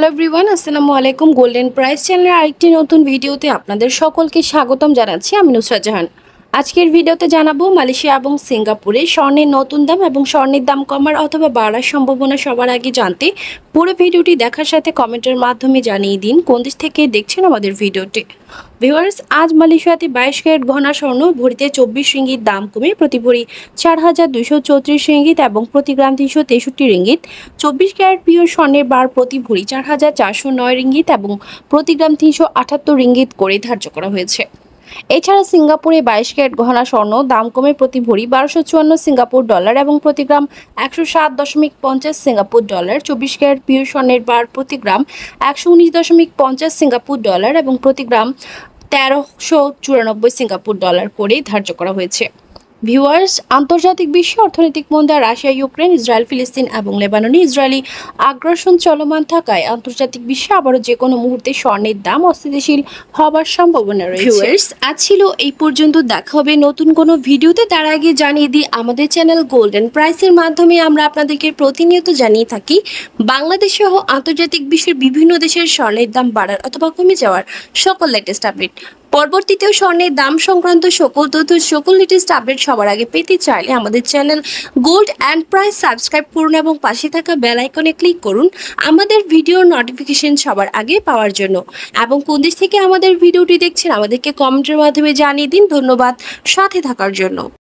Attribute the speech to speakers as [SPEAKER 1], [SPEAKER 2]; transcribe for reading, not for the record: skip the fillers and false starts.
[SPEAKER 1] Hello everyone, আসসালামু আলাইকুম। Golden price চ্যানেলের আরেকটি নতুন ভিডিওতে আপনাদের সকলকে স্বাগতম জানাচ্ছি। আমি নুসরাত জাহান। আজকের ভিডিওতে জানাবো মালয়েশিয়া এবং সিঙ্গাপুরে স্বর্ণের নতুন দাম এবং স্বর্ণের দাম কমার অথবা বাড়ার সম্ভাবনা সবার আগে জানতে পুরো ভিডিওটি দেখার সাথে কমেন্টের মাধ্যমে জানিয়ে দিন কোন দেশ থেকে দেখছেন আমাদের ভিডিওটি। ভিউয়ার্স, আজ মালয়েশিয়াতে 22 ক্যারেট গহনা স্বর্ণ ভরিতে 24 রিঙ্গিত দাম কমে প্রতি ভরি 4234 রিঙ্গিত এবং প্রতি গ্রাম 363 রিঙ্গিত। 24 ক্যারেট পিওর স্বর্ণের বার প্রতি ভরি 4409 রিঙ্গিত এবং প্রতি গ্রাম 378 রিঙ্গিত করে ধার্য করা হয়েছে। এছাড়া সিঙ্গাপুরে 22 ক্যারেট গহনা স্বর্ণ দাম কমে প্রতি ভরি 1254 সিঙ্গাপুর ডলার এবং প্রতি গ্রাম 107.50 সিঙ্গাপুর ডলার। 24 ক্যারেট পিওর স্বর্ণের বার প্রতি গ্রাম 119.50 সিঙ্গাপুর ডলার এবং প্রতি গ্রাম 1394 সিঙ্গাপুর ডলার করে ধার্য করা হয়েছে। ভিউয়ার্স, আন্তর্জাতিক বিশ্বে অর্থনৈতিক মন্দা, রাশিয়া, ইউক্রেন, ইসরায়েল, ফিলিস্তিন এবং লেবাননে ইসরায়েলি আগ্রাসন চলমান থাকায় আন্তর্জাতিক বিশ্বে আবারও যে কোনো মুহূর্তে স্বর্ণের দাম অস্থিতিশীল হবার সম্ভাবনা রয়েছে। ভিউয়ার্স, আজ ছিল এই পর্যন্ত। দেখা হবে নতুন কোনো ভিডিওতে। তার আগে জানিয়ে দিই, আমাদের চ্যানেল গোল্ডেন প্রাইসের মাধ্যমে আমরা আপনাদেরকে প্রতিনিয়ত জানিয়ে থাকি বাংলাদেশ সহ আন্তর্জাতিক বিশ্বের বিভিন্ন দেশের স্বর্ণের দাম বাড়ার অথবা কমে যাওয়ার সকল লেটেস্ট আপডেট। পরবর্তীতেও স্বর্ণের দাম সংক্রান্ত সকল তথ্য, সকল লেটেস্ট আপডেট সবার আগে পেতে চাইলে আমাদের channel gold and price subscribe করুন এবং পাশে থাকা বেল আইকনে ক্লিক করুন আমাদের ভিডিওর নোটিফিকেশন সবার আগে পাওয়ার জন্য। এবং কোন দেশ থেকে আমাদের ভিডিওটি দেখছেন আমাদেরকে কমেন্টের মাধ্যমে জানিয়ে দিন। ধন্যবাদ সাথে থাকার জন্য।